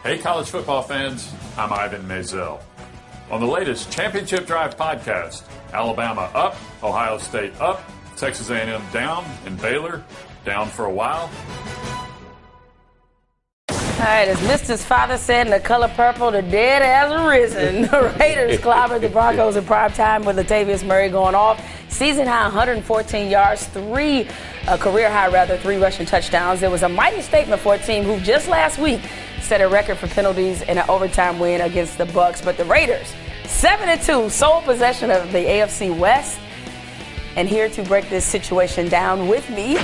Hey, college football fans, I'm Ivan Mazel. On the latest Championship Drive podcast, Alabama up, Ohio State up, Texas A&M down, and Baylor down for a while. All right, as Mister's father said, in the color purple, the dead has risen. The Raiders clobbered the Broncos in prime time with Latavius Murray going off. Season high 114 yards, career high, 3 rushing touchdowns. It was a mighty statement for a team who just last week set a record for penalties in an overtime win against the Bucs. But the Raiders, 7-2, sole possession of the AFC West. And here to break this situation down with me, 2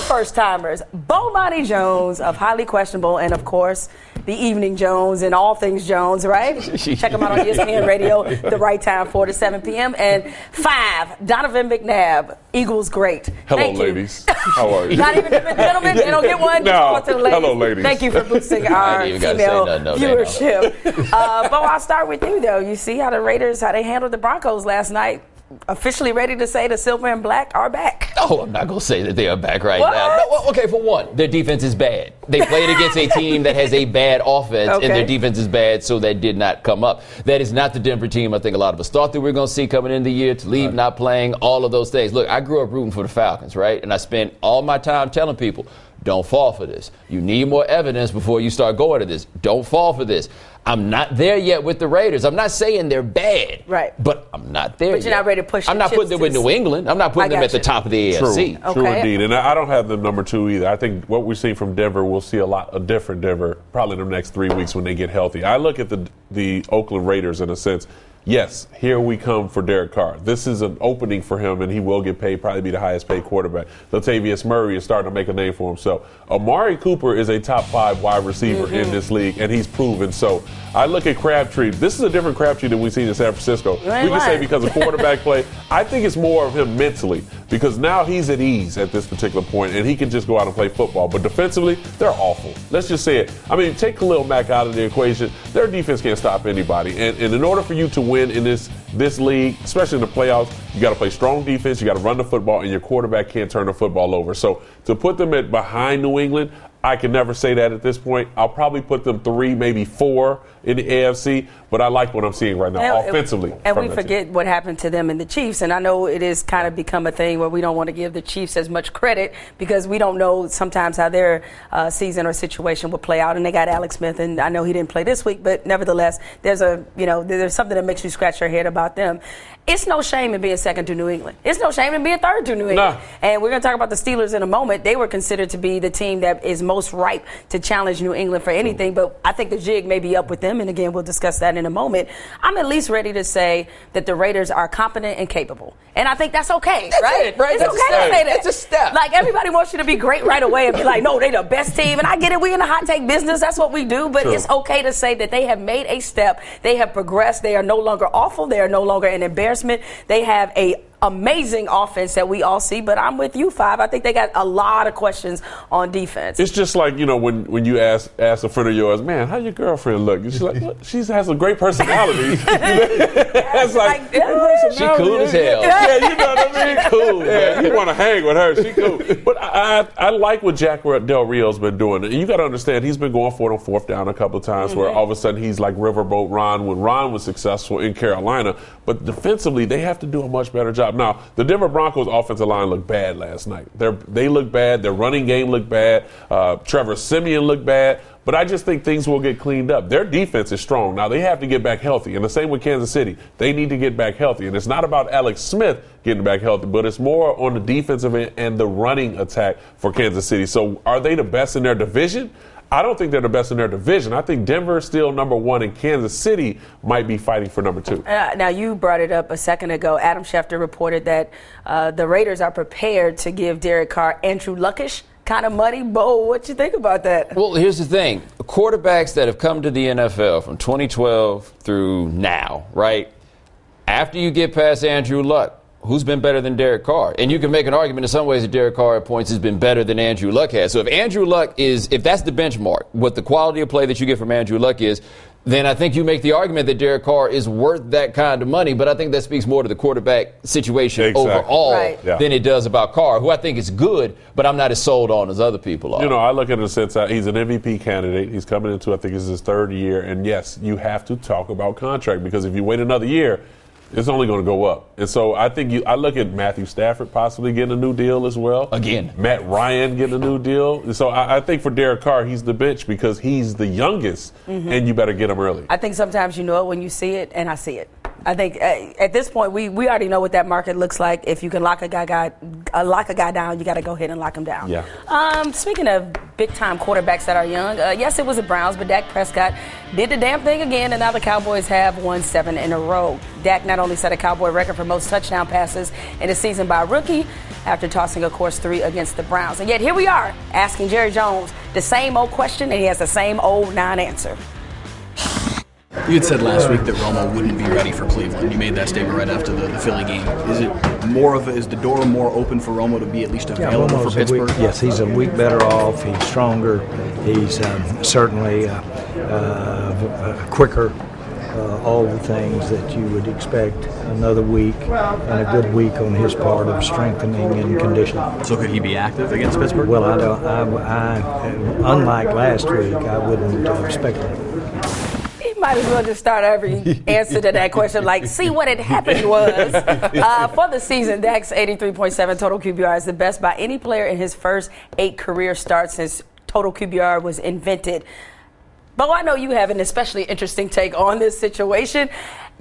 first-timers, Bomani Jones of Highly Questionable, and of course, the Evening Jones and all things Jones, right? Check them out on ESPN Radio, the right time, 4 to 7 p.m. And 5, Donovan McNabb, Eagles great. Hello, ladies. How are you? Not even the gentlemen, they don't get one. No. To the ladies. Hello, ladies. Thank you for boosting our female viewership. Bo, I'll start with you, though. You see how the Raiders, how they handled the Broncos last night. Officially ready to say the silver and black are back. Oh, I'm not going to say that they are back right what? now. No, well, okay, for one, their defense is bad. They played against a team that has a bad offense, and their defense is bad, so that did not come up. That is not the Denver team I think a lot of us thought that we were going to see coming in the year, to leave not playing, all of those things. Look, I grew up rooting for the Falcons, right? And I spent all my time telling people, don't fall for this. You need more evidence before you start going to this. Don't fall for this. I'm not there yet with the Raiders. I'm not saying they're bad. Right. But I'm not there yet. But you're not ready to push I'm not putting them with New England. I'm not putting them at the top of the AFC. True indeed. And I don't have them number 2 either. I think what we're seeing from Denver, we'll see a different Denver probably in the next 3 weeks when they get healthy. I look at the Oakland Raiders in a sense. Yes, here we come for Derek Carr. This is an opening for him, and he will get paid, probably be the highest paid quarterback. Latavius Murray is starting to make a name for himself. Amari Cooper is a top 5 wide receiver in this league, and he's proven. So I look at Crabtree. This is a different Crabtree than we've seen in San Francisco. We can say because of quarterback play. I think it's more of him mentally because now he's at ease at this particular point, and he can just go out and play football. But defensively, they're awful. Let's just say it. I mean, take Khalil Mack out of the equation. Their defense can't stop anybody. And in order for you to win in this league, especially in the playoffs, you got to play strong defense, you got to run the football, and your quarterback can't turn the football over. So to put them at behind New England, I can never say that at this point. I'll probably put them 3, maybe 4 in the AFC, but I like what I'm seeing right now offensively. And we forget what happened to them and the Chiefs, and I know it has kind of become a thing where we don't want to give the Chiefs as much credit because we don't know sometimes how their season or situation will play out, and they got Alex Smith, and I know he didn't play this week, but nevertheless, there's something that makes you scratch your head about them. It's no shame in being second to New England. It's no shame in being third to New England. And we're going to talk about the Steelers in a moment. They were considered to be the team that is most ripe to challenge New England for anything, but I think the jig may be up with them, and again, we'll discuss that in a moment. I'm at least ready to say that the Raiders are competent and capable, and I think that's okay, right? It's okay to say that. It's a step. Like, everybody wants you to be great right away and be like, no, they're the best team, and I get it. We're in the hot take business. That's what we do, but it's okay to say that they have made a step. They have progressed. They are no longer awful. They are no longer an embarrassment. They have a amazing offense that we all see, but I'm with you, 5. I think they got a lot of questions on defense. It's just like, when you ask a friend of yours, man, how your girlfriend look? She's like, look, she has a great personality. It's like, she cool as hell. Yeah, you know what I mean? Cool, man. You want to hang with her. She cool. But I like what Jack Del Rio's been doing. And you got to understand, he's been going for it on 4th down a couple of times where all of a sudden he's like Riverboat Ron when Ron was successful in Carolina. But defensively, they have to do a much better job. Now, the Denver Broncos offensive line looked bad last night. They look bad. Their running game looked bad. Trevor Siemian looked bad. But I just think things will get cleaned up. Their defense is strong. Now, they have to get back healthy. And the same with Kansas City. They need to get back healthy. And it's not about Alex Smith getting back healthy, but it's more on the defensive end and the running attack for Kansas City. So are they the best in their division? I don't think they're the best in their division. I think Denver is still number 1, and Kansas City might be fighting for number 2. Now, you brought it up a second ago. Adam Schefter reported that the Raiders are prepared to give Derek Carr Andrew Luckish kind of money. Bo, what you think about that? Well, here's the thing. Quarterbacks that have come to the NFL from 2012 through now, right? After you get past Andrew Luck, who's been better than Derek Carr? And you can make an argument in some ways that Derek Carr at points has been better than Andrew Luck has. So if that's the benchmark, what the quality of play that you get from Andrew Luck is, then I think you make the argument that Derek Carr is worth that kind of money. But I think that speaks more to the quarterback situation overall than it does about Carr, who I think is good, but I'm not as sold on as other people are. You know, I look at it in the sense that he's an MVP candidate. He's coming into, I think, it's his third year. And, yes, you have to talk about contract because if you wait another year, it's only going to go up. And so I think I look at Matthew Stafford possibly getting a new deal as well. Again. Matt Ryan getting a new deal. And so I think for Derek Carr, he's the bench because he's the youngest, and you better get him early. I think sometimes you know it when you see it, and I see it. I think at this point we already know what that market looks like. If you can lock a guy down, you got to go ahead and lock him down. Yeah. Speaking of big-time quarterbacks that are young, yes, it was the Browns, but Dak Prescott did the damn thing again, and now the Cowboys have won 7 in a row. Dak not only set a Cowboy record for most touchdown passes in a season by a rookie after tossing, of course, 3 against the Browns. And yet here we are asking Jerry Jones the same old question, and he has the same old non-answer. You had said last week that Romo wouldn't be ready for Cleveland. You made that statement right after the Philly game. Is the door more open for Romo to be at least available for Pittsburgh? Yes, he's a week better off. He's stronger. He's certainly quicker. All the things that you would expect. Another week and a good week on his part of strengthening and conditioning. So could he be active against Pittsburgh? Well, unlike last week, I wouldn't expect him. Might as well just start every answer to that question like, see what had happened was. For the season, Dak's 83.7 total QBR is the best by any player in his first 8 career starts since total QBR was invented. Bo, I know you have an especially interesting take on this situation.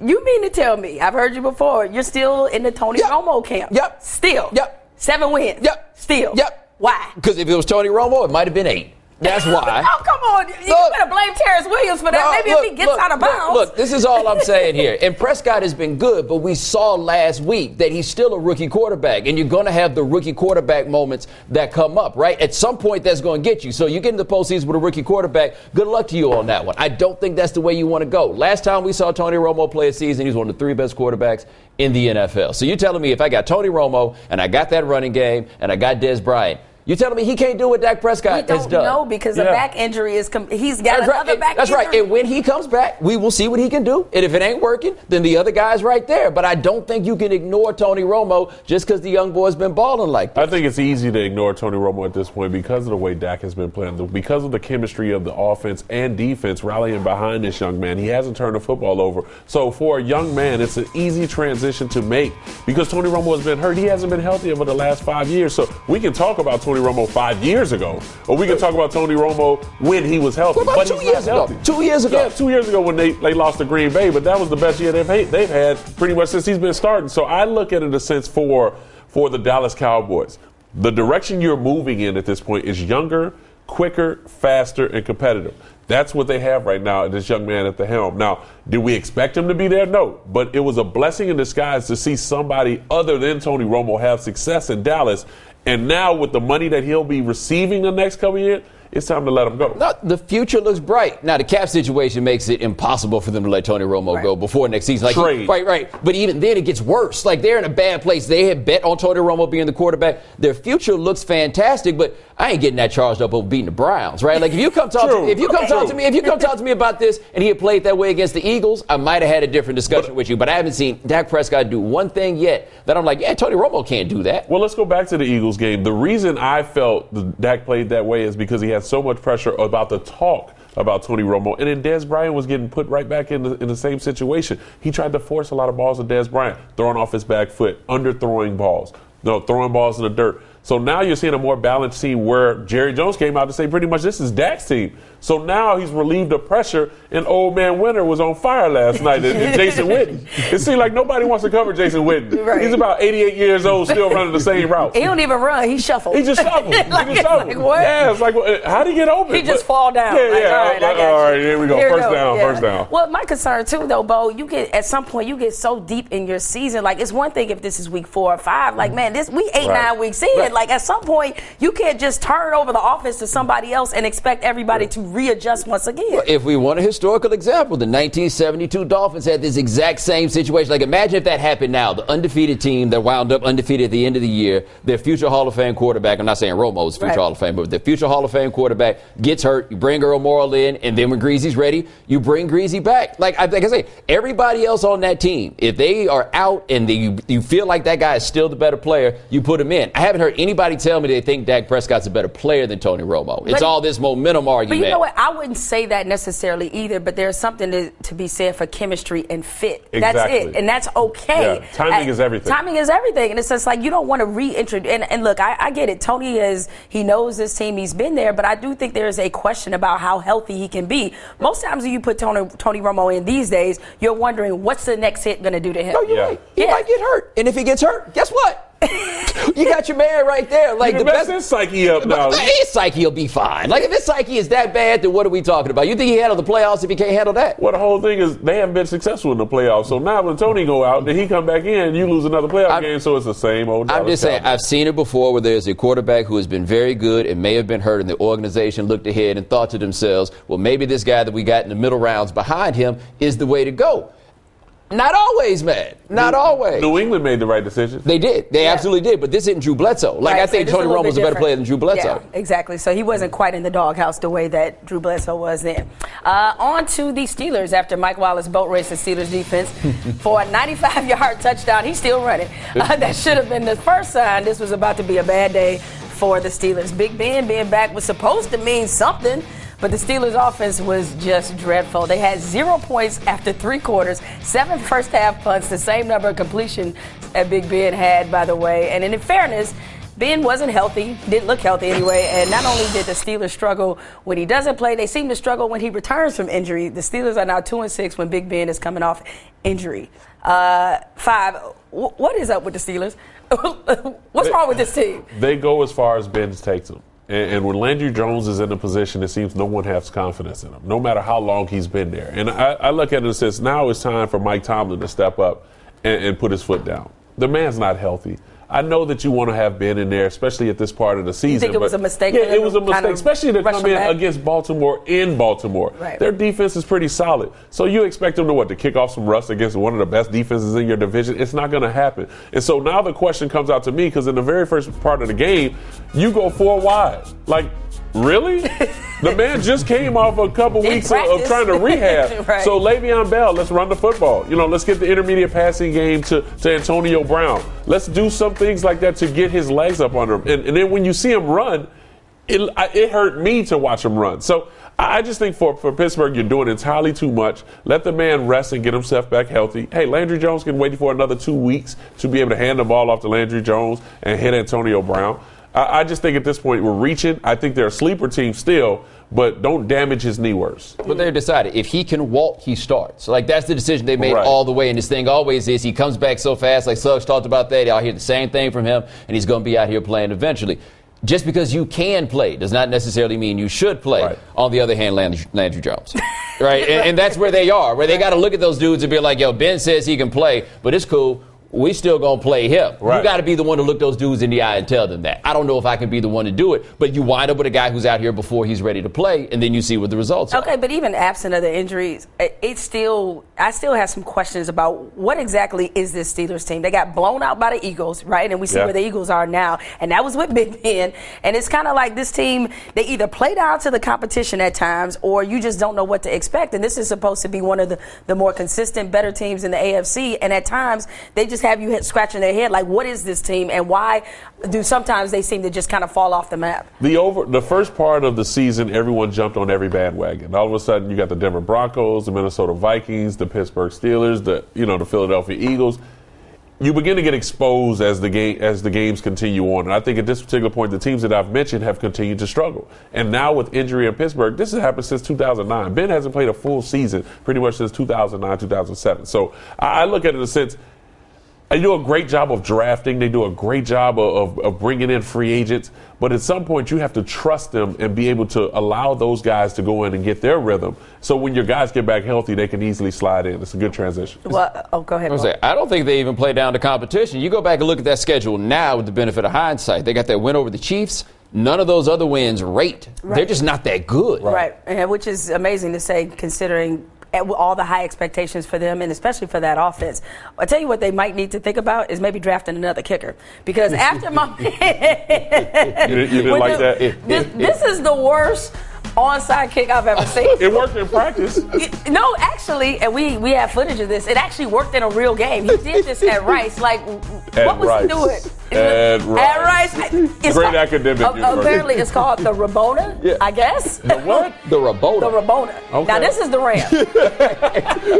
You mean to tell me, I've heard you before, you're still in the Tony Romo camp? Yep. Still? Yep. 7 wins? Yep. Still? Yep. Why? Because if it was Tony Romo, it might have been 8. That's why. Oh, come on. You better blame Terrence Williams for that. Maybe if he gets out of bounds. Look, this is all I'm saying here. And Prescott has been good, but we saw last week that he's still a rookie quarterback. And you're going to have the rookie quarterback moments that come up, right? At some point, that's going to get you. So you get in the postseason with a rookie quarterback, good luck to you on that one. I don't think that's the way you want to go. Last time we saw Tony Romo play a season, he was one of the 3 best quarterbacks in the NFL. So you're telling me if I got Tony Romo and I got that running game and I got Dez Bryant, you're telling me he can't do what Dak Prescott has done? We don't know because the back injury is he's got another back injury. That's right. And when he comes back, we will see what he can do. And if it ain't working, then the other guy's right there. But I don't think you can ignore Tony Romo just because the young boy's been balling like this. I think it's easy to ignore Tony Romo at this point because of the way Dak has been playing, because of the chemistry of the offense and defense rallying behind this young man. He hasn't turned the football over. So for a young man, it's an easy transition to make because Tony Romo has been hurt. He hasn't been healthy over the last 5 years. So we can talk about Tony Romo 5 years ago, or we can talk about Tony Romo when he was healthy. What about 2 years ago? 2 years ago. Yeah, 2 years ago when they lost to Green Bay, but that was the best year they've had pretty much since he's been starting. So I look at it in a sense for the Dallas Cowboys. The direction you're moving in at this point is younger, quicker, faster, and competitive. That's what they have right now, this young man at the helm. Now, did we expect him to be there? No. But it was a blessing in disguise to see somebody other than Tony Romo have success in Dallas. And now with the money that he'll be receiving the next couple of years, it's time to let him go. No, the future looks bright. Now, the cap situation makes it impossible for them to let Tony Romo go before next season. Trade. Right. But even then, it gets worse. Like, they're in a bad place. They had bet on Tony Romo being the quarterback. Their future looks fantastic, but I ain't getting that charged up over beating the Browns, right? Like, if you come talk to me about this and he had played that way against the Eagles, I might have had a different discussion with you. But I haven't seen Dak Prescott do one thing yet that I'm like, yeah, Tony Romo can't do that. Well, let's go back to the Eagles game. The reason I felt Dak played that way is because he had so much pressure about the talk about Tony Romo. And then Dez Bryant was getting put right back in the same situation. He tried to force a lot of balls to Dez Bryant, throwing off his back foot, underthrowing balls, throwing balls in the dirt. So now you're seeing a more balanced team where Jerry Jones came out to say pretty much this is Dak's team. So now he's relieved of pressure, and old man Winter was on fire last night, and Jason Witten. It seems like nobody wants to cover Jason Witten. Right. He's about 88 years old, still running the same route. He don't even run. He shuffles. He just shuffles. Like what? Yeah, it's like, how'd he get open? He just fall down. Yeah. All right, here we go. First down. Well, my concern, too, though, Bo, at some point, you get so deep in your season. Like, it's one thing if this is week 4 or 5. Like, man, we 8-9 weeks in. Like, at some point, you can't just turn over the offense to somebody else and expect everybody to readjust once again. Well, if we want a historical example, the 1972 Dolphins had this exact same situation. Like, imagine if that happened now. The undefeated team that wound up undefeated at the end of the year, their future Hall of Fame quarterback, I'm not saying Romo's future Hall of Fame, but their future Hall of Fame quarterback gets hurt, you bring Earl Morrall in, and then when Greasy's ready, you bring Greasy back. Like I say, everybody else on that team, if they are out and you feel like that guy is still the better player, you put him in. I haven't heard anybody tell me they think Dak Prescott's a better player than Tony Romo. It's all this momentum argument. But you know what? I wouldn't say that necessarily either, but there's something to be said for chemistry and fit. Exactly. That's it, and that's okay. Yeah. Timing is everything. Timing is everything, and it's just like you don't want to reintroduce. And look, I get it. Tony he knows this team. He's been there, but I do think there is a question about how healthy he can be. Most times when you put Tony Romo in these days, you're wondering what's the next hit going to do to him. No, you're right. He might get hurt, and if he gets hurt, guess what? You got your man right there. Like, the best his psyche up now. His psyche will be fine. Like, if his psyche is that bad, then what are we talking about? You think he handled the playoffs if he can't handle that? Well, the whole thing is they haven't been successful in the playoffs. So now when Tony go out, then he come back in, you lose another playoff game. So it's the same old. I'm just saying, I've seen it before where there's a quarterback who has been very good and may have been hurt, and the organization looked ahead and thought to themselves, well, maybe this guy that we got in the middle rounds behind him is the way to go. Not always, man. Not always. New England made the right decision. They did. They absolutely did. But this isn't Drew Bledsoe. Like, I think Tony Romo's a better player than Drew Bledsoe. Yeah, exactly. So he wasn't quite in the doghouse the way that Drew Bledsoe was then. On to the Steelers after Mike Wallace boat raced the Steelers defense for a 95-yard touchdown. He's still running. That should have been the first sign this was about to be a bad day for the Steelers. Big Ben being back was supposed to mean something. But the Steelers' offense was just dreadful. They had 0 points after 3 quarters, 7 first-half punts, the same number of completion that Big Ben had, by the way. And in fairness, Ben wasn't healthy, didn't look healthy anyway. And not only did the Steelers struggle when he doesn't play, they seem to struggle when he returns from injury. The Steelers are now 2-6 when Big Ben is coming off injury. 5, what is up with the Steelers? What's wrong with this team? They go as far as Ben takes them. And when Landry Jones is in a position, it seems no one has confidence in him, no matter how long he's been there. And I look at it and says, now it's time for Mike Tomlin to step up and put his foot down. The man's not healthy. I know that you want to have Ben in there, especially at this part of the season. You think it was a mistake? Yeah, it was a mistake, especially to come in against Baltimore in Baltimore. Right. Their defense is pretty solid. So you expect them to kick off some rust against one of the best defenses in your division? It's not going to happen. And so now the question comes out to me, because in the very first part of the game, you go 4 wide. Like, really? The man just came off a couple weeks of trying to rehab. Right. So Le'Veon Bell, let's run the football. Let's get the intermediate passing game to Antonio Brown. Let's do some things like that to get his legs up under him. And then when you see him run, it hurt me to watch him run. So I just think for Pittsburgh, you're doing entirely too much. Let the man rest and get himself back healthy. Hey, Landry Jones can wait for another 2 weeks to be able to hand the ball off to Landry Jones and hit Antonio Brown. I just think at this point we're reaching. I think they're a sleeper team still, but don't damage his knee worse. But they've decided if he can walk, he starts. Like, that's the decision they made all the way. And this thing always is he comes back so fast. Like Suggs talked about that. I'll hear the same thing from him, and he's going to be out here playing eventually. Just because you can play does not necessarily mean you should play. Right. On the other hand, Landry Jones. Right? And that's where they are, where they got to look at those dudes and be like, yo, Ben says he can play, but it's cool. We still going to play him. Right. You got to be the one to look those dudes in the eye and tell them that. I don't know if I can be the one to do it, but you wind up with a guy who's out here before he's ready to play, and then you see what the results are. Okay, but even absent of the injuries, I still have some questions about what exactly is this Steelers team. They got blown out by the Eagles, right? And we see where the Eagles are now, and that was with Big Ben. And it's kind of like this team, they either play down to the competition at times, or you just don't know what to expect. And this is supposed to be one of the more consistent, better teams in the AFC, and at times they just have you scratching their head like, what is this team, and why do sometimes they seem to just kind of fall off the map? The first part of the season, everyone jumped on every bandwagon. All of a sudden, you got the Denver Broncos, the Minnesota Vikings, the Pittsburgh Steelers, the Philadelphia Eagles. You begin to get exposed as the games continue on. And I think at this particular point, the teams that I've mentioned have continued to struggle. And now with injury in Pittsburgh, this has happened since 2009. Ben hasn't played a full season pretty much since 2009, 2007. So I look at it in a sense, They do a great job of drafting. They do a great job of bringing in free agents. But at some point, you have to trust them and be able to allow those guys to go in and get their rhythm. So when your guys get back healthy, they can easily slide in. It's a good transition. Well, go ahead. I don't think they even play down to competition. You go back and look at that schedule now with the benefit of hindsight. They got that win over the Chiefs. None of those other wins rate. Right. They're just not that good. Right. And which is amazing to say considering all the high expectations for them and especially for that offense. I'll tell you what they might need to think about is maybe drafting another kicker. Because after my you didn't like that? This is the worst onside kick I've ever seen. It worked in practice. No, actually, and we have footage of this, it actually worked in a real game. He did this at Rice. Like, what was he doing? At Rice. It's Great academic university. Apparently, it's called the Rabona, I guess. The what? The Rabona. The Rabona. Okay. Now, this is the Rams.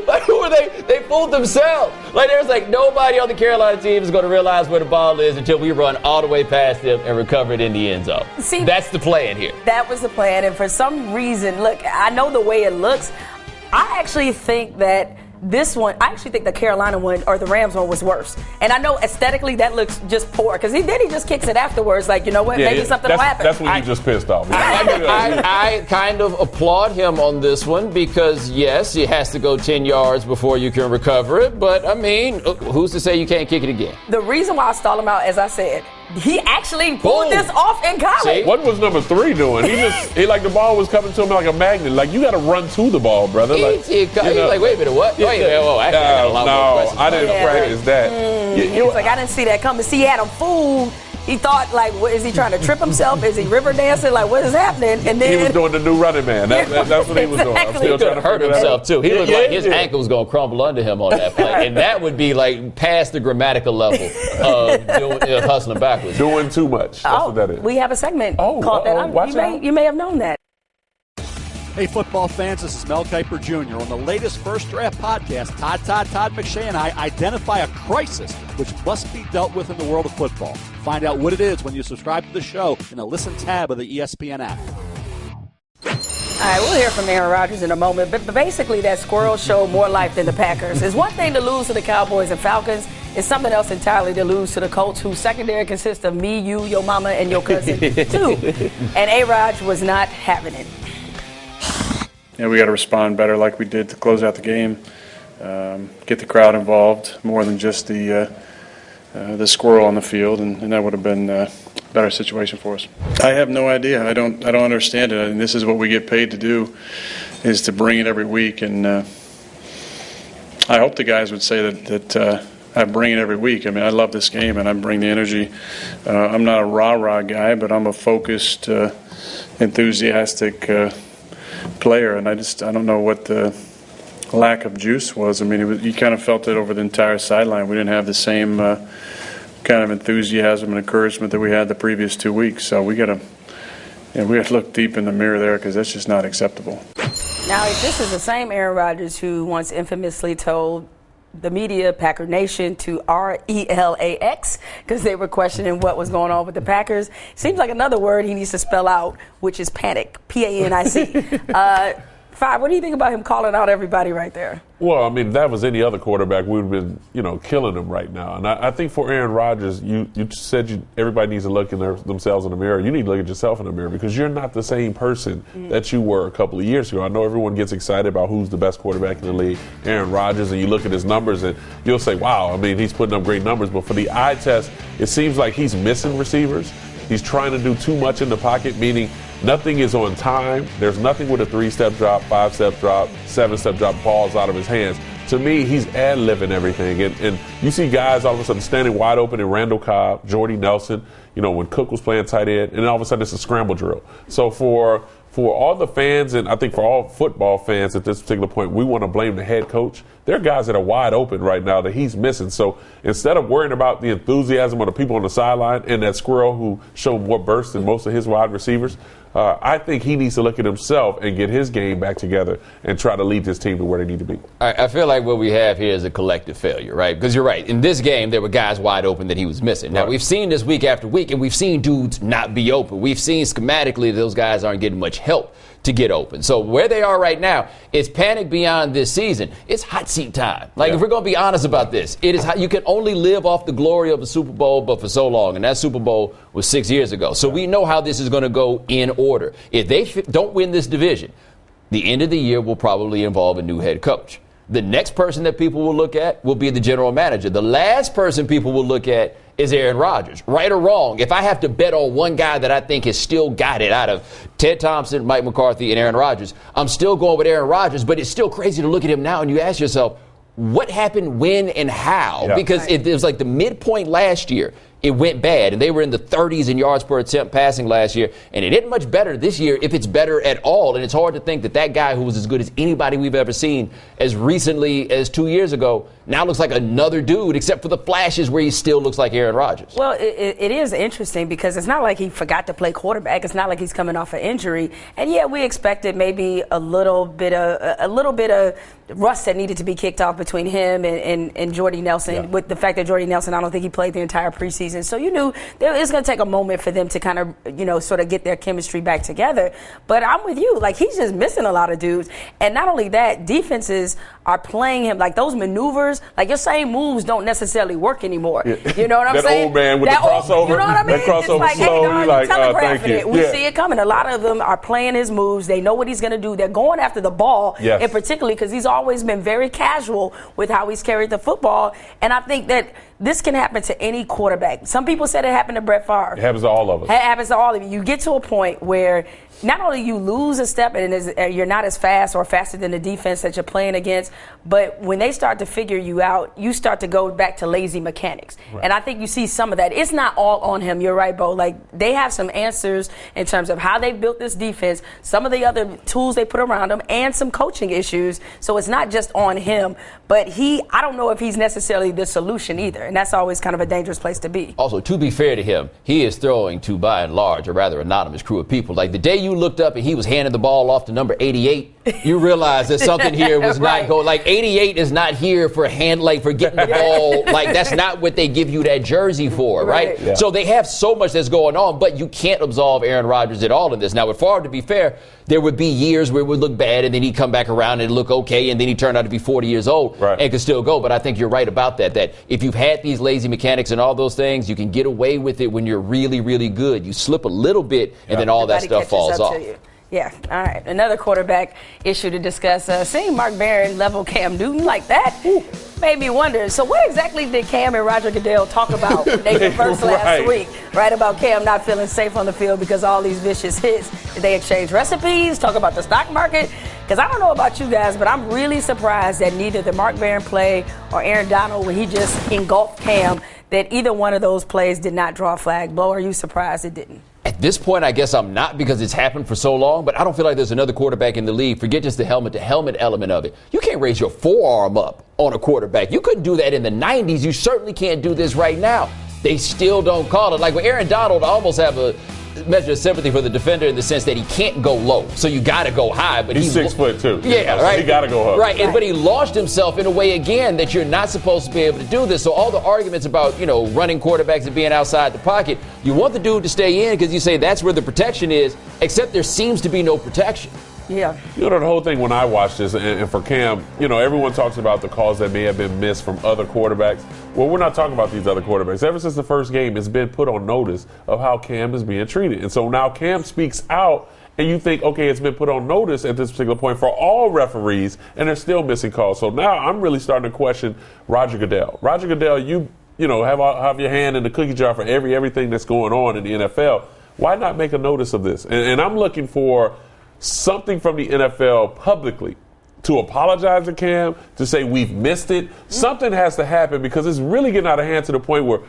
Like, who are they? They fooled themselves. Like, there's like nobody on the Carolina team is going to realize where the ball is until we run all the way past them and recover it in the end zone. See, that's the plan here. That was the plan, and for some reason, look, I know the way it looks. I actually think that I actually think the Carolina one or the Rams one was worse. And I know aesthetically that looks just poor because he just kicks it afterwards. Like, you know what? Maybe something will happen. That's when he just pissed off. I kind of applaud him on this one because, yes, it has to go 10 yards before you can recover it. But, I mean, who's to say you can't kick it again? The reason why I stalled him out, as I said, he actually pulled this off in college. See? What was number 3 doing? He like the ball was coming to him like a magnet. Like, you got to run to the ball, brother. Like, he's like, wait a minute, what? Wait, I got a lot more questions. I didn't practice that. He was like, I didn't see that coming. See, he had him fooled. He thought, like, what, is he trying to trip himself? Is he river dancing? Like, what is happening? And then he was doing the new running man. That's what he was doing. I'm still trying to hurt himself too. He looked like his ankle was going to crumble under him on that play, and that would be like past the grammatical level of hustling backwards. Doing too much. That's what that is. We have a segment called that. You may have known that. Hey, football fans, this is Mel Kiper Jr. On the latest First Draft podcast, Todd McShay and I identify a crisis which must be dealt with in the world of football. Find out what it is when you subscribe to the show in the Listen tab of the ESPN app. All right, we'll hear from Aaron Rodgers in a moment, but basically that squirrel showed more life than the Packers. It's one thing to lose to the Cowboys and Falcons. It's something else entirely to lose to the Colts, whose secondary consists of me, you, your mama, and your cousin, too. And A-Rod was not having it. Yeah, we got to respond better like we did to close out the game. Get the crowd involved more than just the squirrel on the field, and that would have been a better situation for us. I have no idea. I don't understand it. I mean, this is what we get paid to do, is to bring it every week, and I hope the guys would say that I bring it every week. I mean, I love this game, and I bring the energy. I'm not a rah-rah guy, but I'm a focused, enthusiastic player, and I don't know what the lack of juice was. I mean, you kind of felt it over the entire sideline. We didn't have the same kind of enthusiasm and encouragement that we had the previous 2 weeks. So we got to look deep in the mirror there because that's just not acceptable. Now, this is the same Aaron Rodgers who once infamously told the media, Packer Nation, to RELAX because they were questioning what was going on with the Packers. Seems like another word he needs to spell out, which is panic, PANIC. Five, what do you think about him calling out everybody right there? Well, I mean, if that was any other quarterback, we would have been, killing him right now. And I think for Aaron Rodgers, you said everybody needs to look in themselves in the mirror. You need to look at yourself in the mirror because you're not the same person that you were a couple of years ago. I know everyone gets excited about who's the best quarterback in the league, Aaron Rodgers, and you look at his numbers and you'll say, wow, I mean, he's putting up great numbers. But for the eye test, it seems like he's missing receivers. He's trying to do too much in the pocket, meaning nothing is on time. There's nothing with a 3-step drop, 5-step drop, 7-step drop, balls out of his hands. To me, he's ad-libbing everything. And you see guys all of a sudden standing wide open in Randall Cobb, Jordy Nelson, when Cook was playing tight end, and all of a sudden it's a scramble drill. So for all the fans, and I think for all football fans at this particular point, we want to blame the head coach. There are guys that are wide open right now that he's missing. So instead of worrying about the enthusiasm of the people on the sideline and that squirrel who showed more burst than most of his wide receivers, I think he needs to look at himself and get his game back together and try to lead this team to where they need to be. I feel like what we have here is a collective failure, right? Because you're right. In this game, there were guys wide open that he was missing. Now, we've seen this week after week, and we've seen dudes not be open. We've seen schematically those guys aren't getting much help. to get open. So where they are right now, it's panic beyond this season. It's hot seat time. Like, if we're going to be honest about this, it is you can only live off the glory of the Super Bowl, but for so long. And that Super Bowl was 6 years ago. So we know how this is going to go in order. If they don't win this division, the end of the year will probably involve a new head coach. The next person that people will look at will be the general manager. The last person people will look at is Aaron Rodgers. Right or wrong, if I have to bet on one guy that I think has still got it out of Ted Thompson, Mike McCarthy, and Aaron Rodgers, I'm still going with Aaron Rodgers, but it's still crazy to look at him now and you ask yourself, what happened, when, and how? Yeah. Because it was like the midpoint last year. It went bad, and they were in the 30s in yards per attempt passing last year, and it isn't much better this year if it's better at all. And it's hard to think that guy who was as good as anybody we've ever seen as recently as 2 years ago now looks like another dude, except for the flashes where he still looks like Aaron Rodgers. Well, it is interesting because it's not like he forgot to play quarterback. It's not like he's coming off an injury. And yeah, we expected maybe a little bit of rust that needed to be kicked off between him and Jordy Nelson, with the fact that Jordy Nelson, I don't think he played the entire preseason. So you knew it's going to take a moment for them to kind of, sort of get their chemistry back together. But I'm with you. Like, he's just missing a lot of dudes. And not only that, defenses are playing him. Like, those maneuvers, like your same moves don't necessarily work anymore. Yeah. You know what I'm that saying? That old man with the crossover. You know what I mean? That crossover it's like, slow. hey, no, like, telegraphing it. We yeah. see it coming. A lot of them are playing his moves. They know what he's going to do. They're going after the ball, yes. and particularly because he's always been very casual with how he's carried the football. And I think that this can happen to any quarterback. Some people said it happened to Brett Favre. It happens to all of us. It happens to all of you. You get to a point where not only you lose a step and you're not as fast or faster than the defense that you're playing against, but when they start to figure you out, you start to go back to lazy mechanics. Right. And I think you see some of that. It's not all on him. You're right, Bo. Like, they have some answers in terms of how they built this defense, some of the other tools they put around him, and some coaching issues. So it's not just on him. But I don't know if he's necessarily the solution either. And that's always kind of a dangerous place to be. Also, to be fair to him, he is throwing to, by and large, a rather anonymous crew of people. Like, the day you looked up and he was handing the ball off to number 88, you realize that something here was right. not going. Like, 88 is not here for getting the ball. Like, that's not what they give you that jersey for, right? Yeah. So they have so much that's going on, but you can't absolve Aaron Rodgers at all in this. Now, with Favre, to be fair, there would be years where it would look bad, and then he'd come back around and look okay, and then he turned out to be 40 years old and could still go. But I think you're right about that if you've had these lazy mechanics and all those things, you can get away with it when you're really, really good. You slip a little bit, and then all that stuff falls off. Yeah, all right. Another quarterback issue to discuss. Seeing Mark Barron level Cam Newton like that made me wonder. So what exactly did Cam and Roger Goodell talk about when they conversed last week? Right, about Cam not feeling safe on the field because all these vicious hits. Did they exchange recipes, talk about the stock market? Because I don't know about you guys, but I'm really surprised that neither the Mark Barron play or Aaron Donald, when he just engulfed Cam, that either one of those plays did not draw a flag. Bo, are you surprised it didn't? At this point, I guess I'm not, because it's happened for so long, but I don't feel like there's another quarterback in the league. Forget just the helmet-to-helmet element of it. You can't raise your forearm up on a quarterback. You couldn't do that in the 90s. You certainly can't do this right now. They still don't call it. Like with Aaron Donald, I almost have a measure of sympathy for the defender in the sense that he can't go low, so you got to go high. But he's 6'2". Yeah, right. He got to go up. Right, but he launched himself in a way again that you're not supposed to be able to do this. So all the arguments about running quarterbacks and being outside the pocket, you want the dude to stay in because you say that's where the protection is. Except there seems to be no protection. Yeah. The whole thing when I watched this, and for Cam, everyone talks about the calls that may have been missed from other quarterbacks. Well, we're not talking about these other quarterbacks. Ever since the first game, it's been put on notice of how Cam is being treated. And so now Cam speaks out, and you think, okay, it's been put on notice at this particular point for all referees, and they're still missing calls. So now I'm really starting to question Roger Goodell. Roger Goodell, you have your hand in the cookie jar for everything that's going on in the NFL. Why not make a notice of this? And I'm looking for something from the NFL publicly to apologize to Cam, to say we've missed it. Something has to happen, because it's really getting out of hand to the point where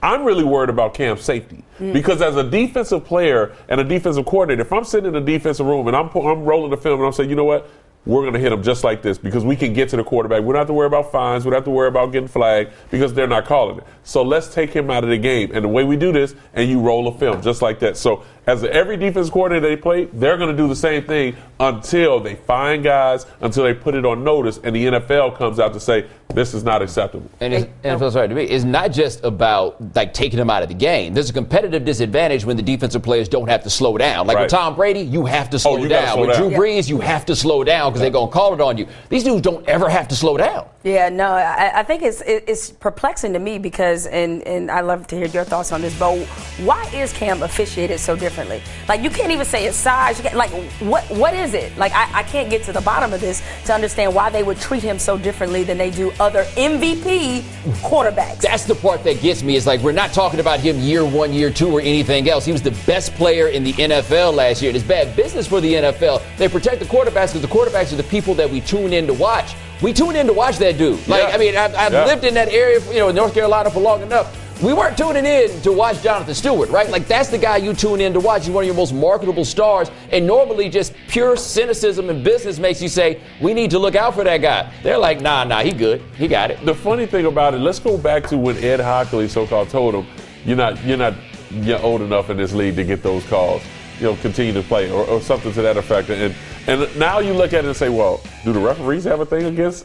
I'm really worried about Cam's safety. Because as a defensive player and a defensive coordinator, if I'm sitting in a defensive room and I'm rolling the film and I'm saying, you know what, we're going to hit him just like this because we can get to the quarterback. We don't have to worry about fines. We don't have to worry about getting flagged because they're not calling it. So let's take him out of the game. And the way we do this, and you roll a film just like that. So as every defense coordinator they play, they're going to do the same thing until they find guys, until they put it on notice, and the NFL comes out to say, this is not acceptable. And NFL's right to me. It's not just about like taking them out of the game. There's a competitive disadvantage when the defensive players don't have to slow down. Like with Tom Brady, you have to slow down. With Drew Brees, you have to slow down because they're going to call it on you. These dudes don't ever have to slow down. Yeah, no, I think it's perplexing to me because, and I'd love to hear your thoughts on this, but why is Cam officiated so differently? Like, you can't even say his size. Like, what is it? Like, I can't get to the bottom of this to understand why they would treat him so differently than they do other MVP quarterbacks. That's the part that gets me. Is like, we're not talking about him year 1, year 2, or anything else. He was the best player in the NFL last year. It's bad business for the NFL. They protect the quarterbacks because the quarterbacks are the people that we tune in to watch. We tune in to watch that dude. Like, I mean, I've lived in that area, in North Carolina for long enough. We weren't tuning in to watch Jonathan Stewart, right? Like, that's the guy you tune in to watch. He's one of your most marketable stars. And normally just pure cynicism in business makes you say, we need to look out for that guy. They're like, nah, he good. He got it. The funny thing about it, let's go back to when Ed Hockley so-called told him, you're old enough in this league to get those calls. Continue to play or something to that effect. And now you look at it and say, well, do the referees have a thing against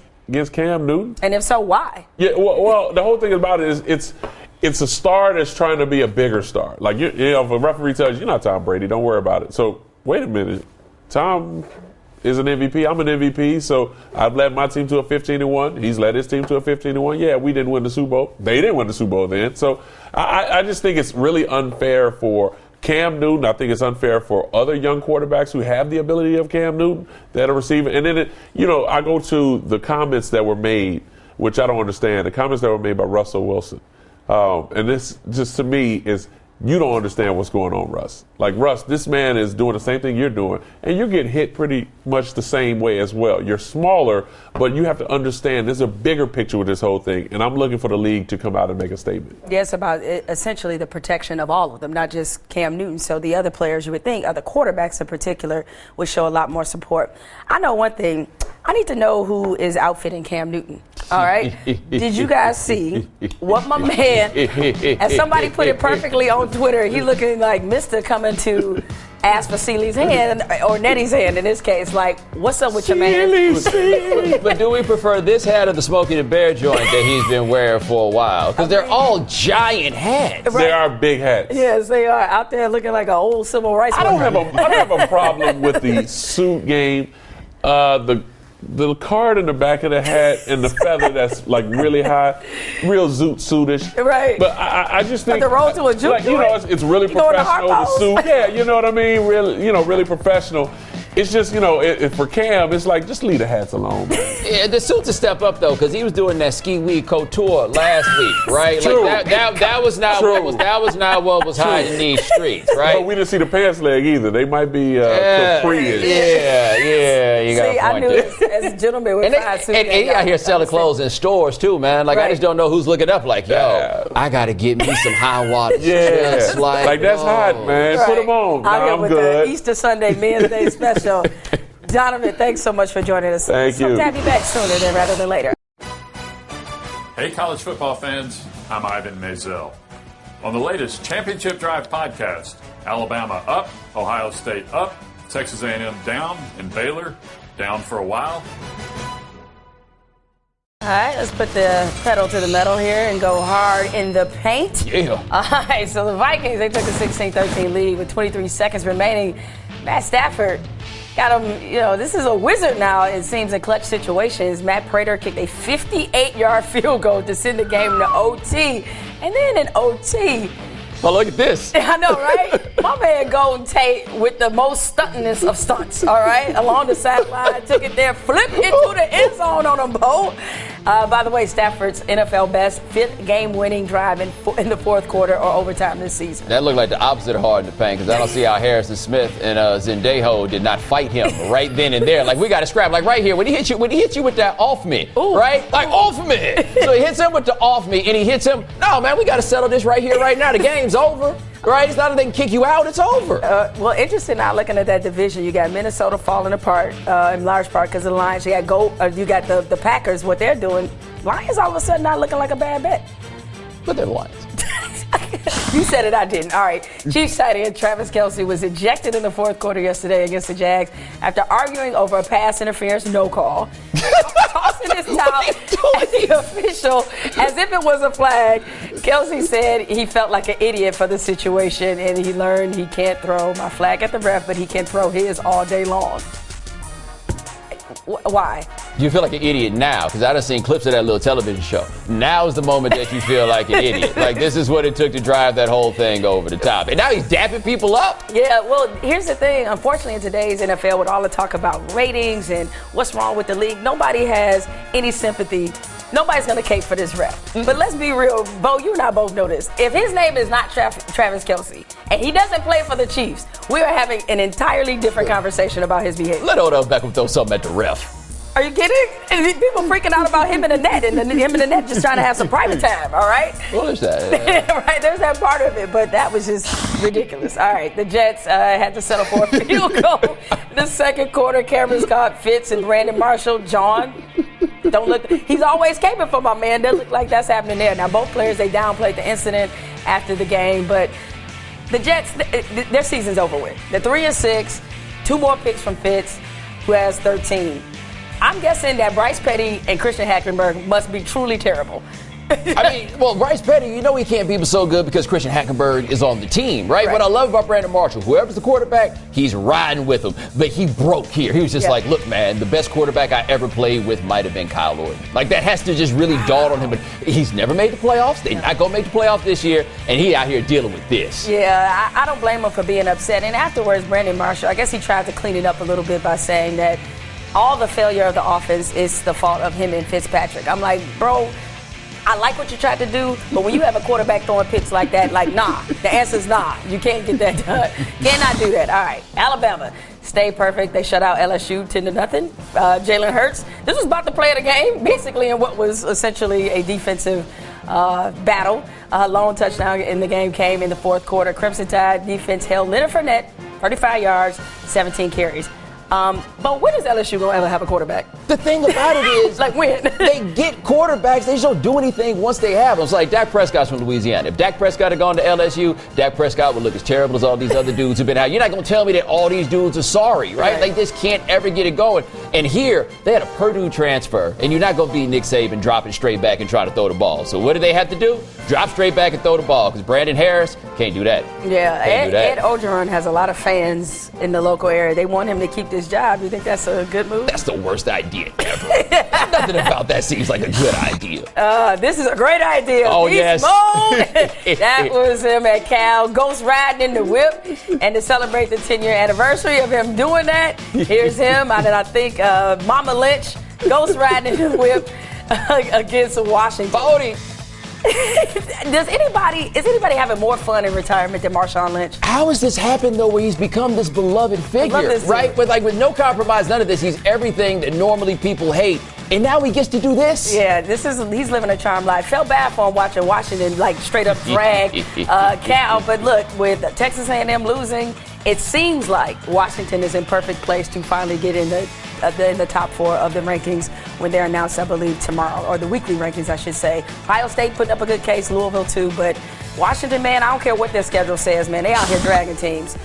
Cam Newton? And if so, why? Yeah, well, the whole thing about it is it's a star that's trying to be a bigger star. Like, if a referee tells you, you're not Tom Brady, don't worry about it. So, wait a minute. Tom is an MVP. I'm an MVP. So, I've led my team to a 15-1. He's led his team to a 15-1. Yeah, we didn't win the Super Bowl. They didn't win the Super Bowl then. So, I just think it's really unfair for Cam Newton. I think it's unfair for other young quarterbacks who have the ability of Cam Newton that are receiving. And then, I go to the comments that were made, which I don't understand. The comments that were made by Russell Wilson. And this just to me is, you don't understand what's going on, Russ. Like, Russ, this man is doing the same thing you're doing, and you're getting hit pretty much the same way as well. You're smaller, but you have to understand there's a bigger picture with this whole thing, and I'm looking for the league to come out and make a statement. Yeah, it's about essentially the protection of all of them, not just Cam Newton. So the other players, you would think, other quarterbacks in particular, would show a lot more support. I know one thing. I need to know who is outfitting Cam Newton. All right? Did you guys see what my man, and somebody put it perfectly on Twitter, he looking like Mr. coming to ask for Seeley's hand, or Nettie's hand in this case. Like, what's up with your man? But do we prefer this hat or the Smokey the Bear joint that he's been wearing for a while? Because they're all giant hats. Right. They are big hats. Yes, they are. Out there looking like an old civil rights I don't have a problem with the suit game. The card in the back of the hat and the feather that's like really high, real zoot suitish. Right. But I just think the road to a juke. Like, it's really professional. The suit, yeah, you know what I mean. Really professional. It's just, for Cam, it's like, just leave the hats alone, man. Yeah, the suit's a step up, though, because he was doing that ski weed couture last week, right? True. Like that was not what was hot in these streets, right? But we didn't see the pants leg either. They might be capri-ish. Yeah, you got a point. I knew this as a gentleman with five suits. And he out here selling clothes in stores, too, man. Like, I just don't know who's looking up like, I got to get me some high waters. Yeah. Just like that's hot, man. Right. Put them on. I'm good. The Easter Sunday Men's Day special. Donovan, thanks so much for joining us. Thank you. Hope to have you back sooner rather than later. Hey, college football fans, I'm Ivan Maisel. On the latest Championship Drive podcast, Alabama up, Ohio State up, Texas A&M down, and Baylor down for a while. All right, let's put the pedal to the metal here and go hard in the paint. Yeah. All right, so the Vikings, they took a 16-13 lead with 23 seconds remaining. Matt Stafford got him, this is a wizard now, it seems, in clutch situations. Matt Prater kicked a 58-yard field goal to send the game to OT. And then in OT, well, look at this. I know, right? My man Golden Tate with the most stuntingest of stunts, all right? Along the sideline, took it there, flipped into the end zone on them both. By the way, Stafford's NFL best 5th game-winning drive in the fourth quarter or overtime this season. That looked like the opposite of hard in the paint, because I don't see how Harrison Smith and Zendejo did not fight him right then and there. Like, we got to scrap. Like, right here, when he hit you with that off me, right? Like, off me. So he hits him with the off me, and he hits him. No, man, we got to settle this right here, right now. The game's over. Right? It's not that they can kick you out. It's over. Well, interesting now looking at that division. You got Minnesota falling apart in large part because of the Lions. You got the Packers, what they're doing. Lions all of a sudden not looking like a bad bet. But they're the Lions. You said it, I didn't. All right. Chiefs tight end Travis Kelce was ejected in the fourth quarter yesterday against the Jags after arguing over a pass interference no call. Tossing his towel at the official as if it was a flag. Kelce said he felt like an idiot for the situation, and he learned he can't throw my flag at the ref, but he can throw his all day long. Why? You feel like an idiot now, because I done seen clips of that little television show. Now is the moment that you feel like an idiot. Like, this is what it took to drive that whole thing over the top. And now he's dapping people up. Yeah, well, here's the thing. Unfortunately, in today's NFL, with all the talk about ratings and what's wrong with the league, nobody has any sympathy. Nobody's going to cape for this ref. But let's be real. Bo, you and I both know this. If his name is not Travis Kelce and he doesn't play for the Chiefs, we are having an entirely different conversation about his behavior. Let Odell Beckham throw something at the ref. Are you kidding? And people freaking out about him in the net, and him in the net just trying to have some private time, all right? Well, there's that. Right, there's that part of it, but that was just ridiculous. All right, the Jets had to settle for a field goal. The second quarter, cameras caught Fitz and Brandon Marshall. John, don't look. He's always caping for my man. Doesn't look like that's happening there. Now, both players, they downplayed the incident after the game, but the Jets, their season's over with. They're 3-6, 2 more picks from Fitz, who has 13. I'm guessing that Bryce Petty and Christian Hackenberg must be truly terrible. I mean, well, Bryce Petty, you know he can't be so good because Christian Hackenberg is on the team, right? What I love about Brandon Marshall, whoever's the quarterback, he's riding with him. But he broke here. He was just like, look, man, the best quarterback I ever played with might have been Kyle Orton. Like, that has to just really dawn on him. But he's never made the playoffs. They're not going to make the playoffs this year. And he out here dealing with this. Yeah, I don't blame him for being upset. And afterwards, Brandon Marshall, I guess he tried to clean it up a little bit by saying that all the failure of the offense is the fault of him and Fitzpatrick. I'm like, bro, I like what you tried to do, but when you have a quarterback throwing picks like that, like, nah. The answer's nah. You can't get that done. Cannot do that. All right, Alabama stayed perfect. They shut out LSU 10-0. Jalen Hurts, this was about to play the game, basically in what was essentially a defensive battle. Lone touchdown in the game came in the fourth quarter. Crimson Tide defense held Leonard Fournette, 35 yards, 17 carries. But when is LSU going to ever have a quarterback? The thing about it is, like when? They get quarterbacks, they just don't do anything once they have them. It's like Dak Prescott's from Louisiana. If Dak Prescott had gone to LSU, Dak Prescott would look as terrible as all these other dudes who've been out. You're not going to tell me that all these dudes are sorry, right? They just can't ever get it going. And here, they had a Purdue transfer, and you're not going to be Nick Saban dropping straight back and trying to throw the ball. So what do they have to do? Drop straight back and throw the ball, because Brandon Harris can't do that. Yeah, Ed Orgeron has a lot of fans in the local area. They want him to keep this job. You think that's a good move? That's the worst idea ever. Nothing about that seems like a good idea. This is a great idea. Oh, yes. That was him at Cal, ghost riding in the whip. And to celebrate the 10-year anniversary of him doing that, here's him. And I think Mama Lynch, ghost riding in the whip against Washington. Bodie. Is anybody having more fun in retirement than Marshawn Lynch? How has this happened though, where he's become this beloved figure, right? With no compromise, none of this. He's everything that normally people hate, and now he gets to do this. Yeah, he's living a charmed life. Felt bad for him watching Washington straight up drag Cal, but look, with Texas A&M losing, it seems like Washington is in perfect place to finally get in the top 4 of the rankings when they're announced, I believe, tomorrow, or the weekly rankings, I should say. Ohio State putting up a good case, Louisville too, but Washington, man, I don't care what their schedule says, man. They out here dragging teams.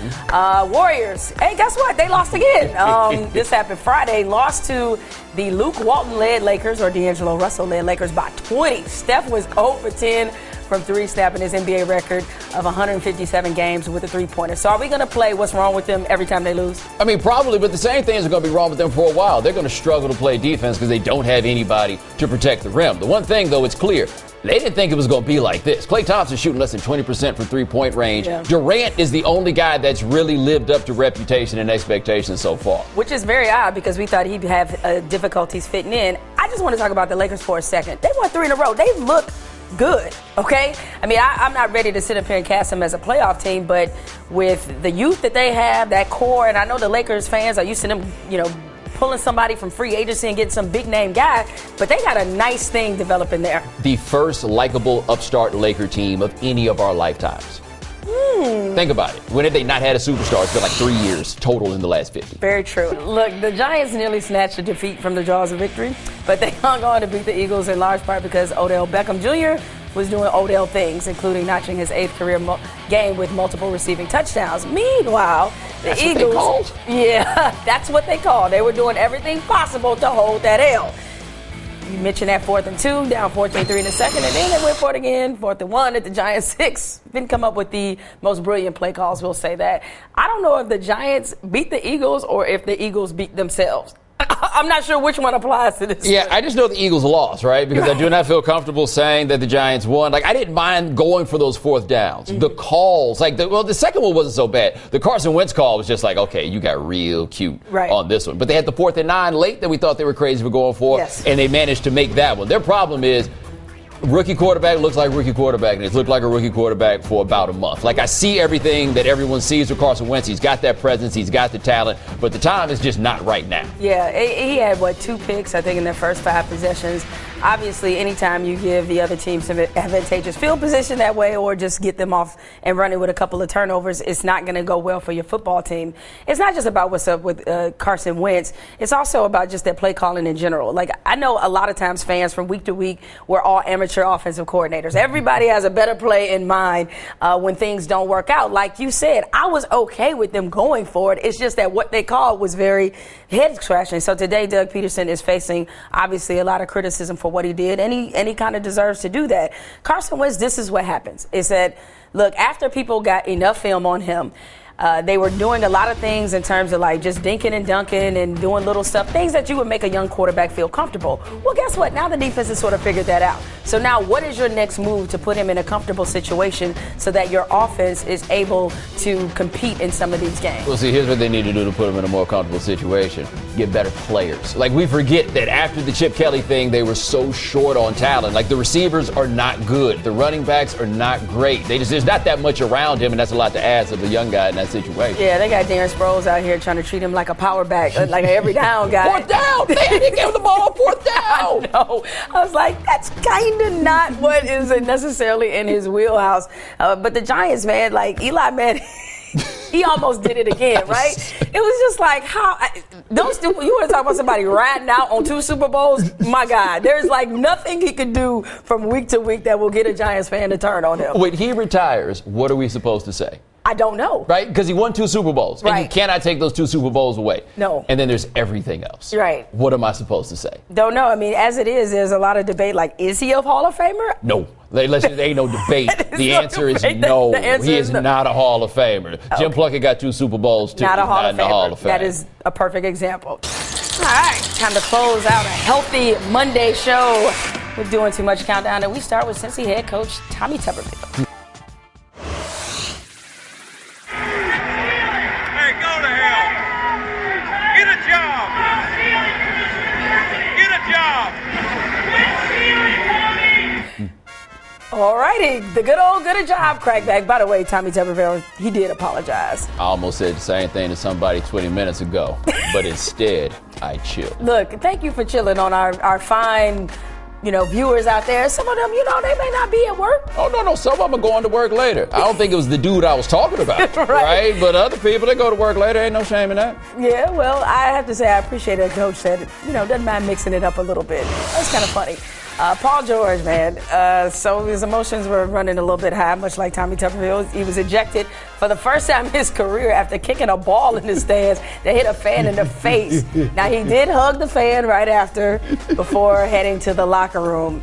Warriors, hey, guess what? They lost again. This happened Friday. Lost to the Luke Walton-led Lakers, or D'Angelo Russell-led Lakers, by 20. Steph was 0 for 10 from 3, snapping his NBA record of 157 games with a 3-pointer. So are we going to play what's wrong with them every time they lose? I mean, probably, but the same things are going to be wrong with them for a while. They're going to struggle to play defense because they don't have anybody to protect the rim. The one thing, though, it's clear. They didn't think it was going to be like this. Klay Thompson's shooting less than 20% from 3-point range. Yeah. Durant is the only guy that's really lived up to reputation and expectations so far. Which is very odd because we thought he'd have difficulties fitting in. I just want to talk about the Lakers for a second. They won 3 in a row. They look good, okay? I mean, I'm not ready to sit up here and cast them as a playoff team, but with the youth that they have, that core, and I know the Lakers fans are used to them, pulling somebody from free agency and getting some big name guy, but they got a nice thing developing there. The first likable upstart Laker team of any of our lifetimes. Think about it. When have they not had a superstar? It's been like 3 years total in the last 50. Very true. Look, the Giants nearly snatched a defeat from the jaws of victory, but they hung on to beat the Eagles in large part because Odell Beckham Jr. was doing Odell things, including notching his 8th career game with multiple receiving touchdowns. Meanwhile, the Eagles, that's what they called. They were doing everything possible to hold that L. You mentioned that 4th and 2, down 14-3 in the second, and then they went for it again, 4th and 1 at the Giants 6. Didn't come up with the most brilliant play calls, we'll say that. I don't know if the Giants beat the Eagles or if the Eagles beat themselves. I'm not sure which one applies to this. Yeah, I just know the Eagles lost, right? Because I do not feel comfortable saying that the Giants won. Like, I didn't mind going for those 4th downs. Mm-hmm. The calls, the second one wasn't so bad. The Carson Wentz call was just like, okay, you got real cute on this one. But they had the 4th and 9 late that we thought they were crazy for going for, and they managed to make that one. Their problem is, rookie quarterback looks like rookie quarterback, and it's looked like a rookie quarterback for about a month. Like, I see everything that everyone sees with Carson Wentz. He's got that presence, he's got the talent, but the time is just not right now. Yeah, he had, 2 picks, I think, in their first 5 possessions. Obviously, anytime you give the other team some advantageous field position that way or just get them off and running with a couple of turnovers, it's not going to go well for your football team. It's not just about what's up with Carson Wentz. It's also about just their play calling in general. Like, I know a lot of times fans from week to week, we're all amateur offensive coordinators. Everybody has a better play in mind when things don't work out. Like you said, I was okay with them going for it. It's just that what they called was very head-scratching. So today, Doug Peterson is facing, obviously, a lot of criticism for what he did, and he kind of deserves to do that. Carson Wentz, this is what happens, is that, look, after people got enough film on him, they were doing a lot of things in terms of like just dinking and dunking and doing little stuff, things that you would make a young quarterback feel comfortable. Well, guess what? Now the defense has sort of figured that out. So now what is your next move to put him in a comfortable situation so that your offense is able to compete in some of these games? Well, see, here's what they need to do to put him in a more comfortable situation. Get better players. Like, we forget that after the Chip Kelly thing, they were so short on talent. Like, the receivers are not good. The running backs are not great. There's not that much around him, and that's a lot to ask of a young guy in that situation. Yeah, they got Darren Sproles out here trying to treat him like a power back, like an every down guy. 4th down! They didn't give him the ball on 4th down! I know. I was like, that's kind of not what is necessarily in his wheelhouse. But the Giants, man, like Eli Manning, he almost did it again, right? It was just like, how those two, you want to talk about somebody riding out on 2 Super Bowls? My God, there's like nothing he could do from week to week that will get a Giants fan to turn on him. When he retires, what are we supposed to say? I don't know. Right? Because he won 2 Super Bowls. Right. And you cannot take those 2 Super Bowls away. No. And then there's everything else. Right. What am I supposed to say? Don't know. I mean, as it is, there's a lot of debate. Like, is he a Hall of Famer? No. There ain't no debate. The answer is no. He is not a Hall of Famer. Okay. Jim Plunkett got 2 Super Bowls, too. Not a Hall of Fame. That is a perfect example. All right. Time to close out a healthy Monday show. We're doing too much countdown. And we start with Cincy head coach Tommy Tuberville. All righty, the good a job, crackback. By the way, Tommy Tuberville, he did apologize. I almost said the same thing to somebody 20 minutes ago, but instead, I chilled. Look, thank you for chilling on our fine, viewers out there. Some of them, they may not be at work. Oh, no, some of them are going to work later. I don't think it was the dude I was talking about, right? But other people, they go to work later. Ain't no shame in that. Yeah, well, I have to say I appreciate a coach that, doesn't mind mixing it up a little bit. That's kind of funny. Paul George, man. So his emotions were running a little bit high, much like Tommy Tuberville. He was ejected for the first time in his career after kicking a ball in the stands that hit a fan in the face. Now, he did hug the fan right after before heading to the locker room.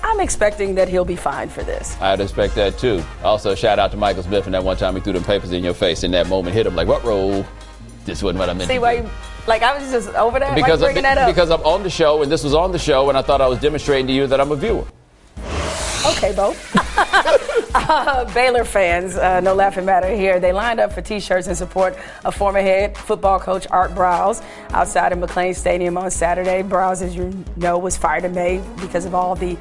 I'm expecting that he'll be fine for this. I'd expect that, too. Also, shout out to Michael Smith and that one time he threw them papers in your face in that moment. Hit him like, what roll? This wasn't what I meant to do. I was just over that? Because bringing that up? Because I'm on the show, and this was on the show, and I thought I was demonstrating to you that I'm a viewer. Okay, Bo. Baylor fans, no laughing matter here. They lined up for T-shirts in support of former head football coach Art Briles outside of McLean Stadium on Saturday. Briles, as you know, was fired in May because of all the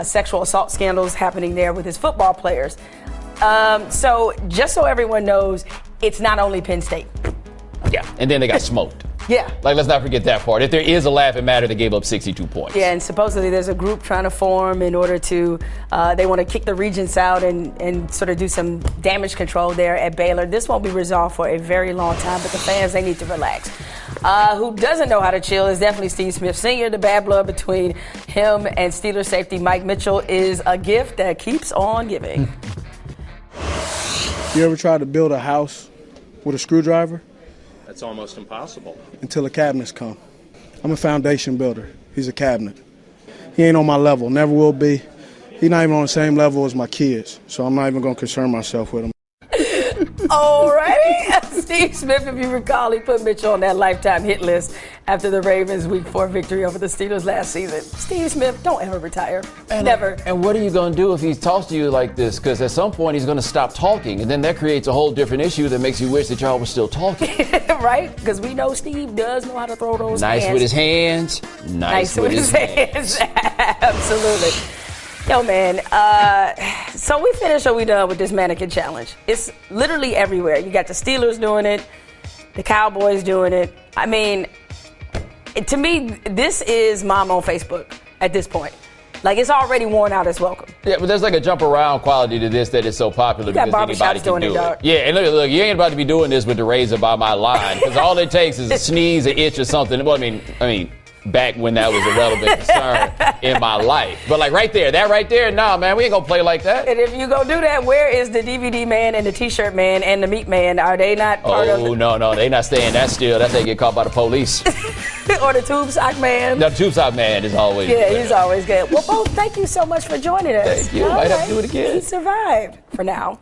sexual assault scandals happening there with his football players. So just so everyone knows, it's not only Penn State. Yeah, and then they got smoked. Yeah. Let's not forget that part. If there is a laughing matter, they gave up 62 points. Yeah, and supposedly there's a group trying to form in order to, they want to kick the Regents out and sort of do some damage control there at Baylor. This won't be resolved for a very long time, but the fans, they need to relax. Who doesn't know how to chill is definitely Steve Smith Sr. The bad blood between him and Steelers safety Mike Mitchell is a gift that keeps on giving. You ever tried to build a house with a screwdriver? That's almost impossible. Until the cabinets come. I'm a foundation builder. He's a cabinet. He ain't on my level, never will be. He's not even on the same level as my kids, so I'm not even going to concern myself with him. Alrighty. Steve Smith, if you recall, he put Mitchell on that lifetime hit list after the Ravens' Week 4 victory over the Steelers last season. Steve Smith, don't ever retire. Never. And what are you going to do if he talks to you like this? Because at some point he's going to stop talking, and then that creates a whole different issue that makes you wish that y'all were still talking. Right? Because we know Steve does know how to throw those nice hands. With his hands. Nice with his hands. Absolutely. Yo, man, so we finished or we done with this mannequin challenge? It's literally everywhere. You got the Steelers doing it, the Cowboys doing it. I mean, to me, this is mom on Facebook at this point. Like, it's already worn out its welcome. Yeah, but there's like a jump around quality to this that is so popular because anybody can do it. Yeah, and look, you ain't about to be doing this with the razor by my line because all it takes is a sneeze, an itch, or something. Well, I mean, back when that was a relevant concern in my life. But like right there, nah, man, we ain't gonna play like that. And if you go do that, where is the DVD man and the T-shirt man and the meat man? Are they not part of it? Oh, no, they not staying that still. That's they get caught by the police. Or the tube sock man. The tube sock man is always good. He's always good. Well, both, thank you so much for joining us. Thank you. Might have to do it again. He survived for now.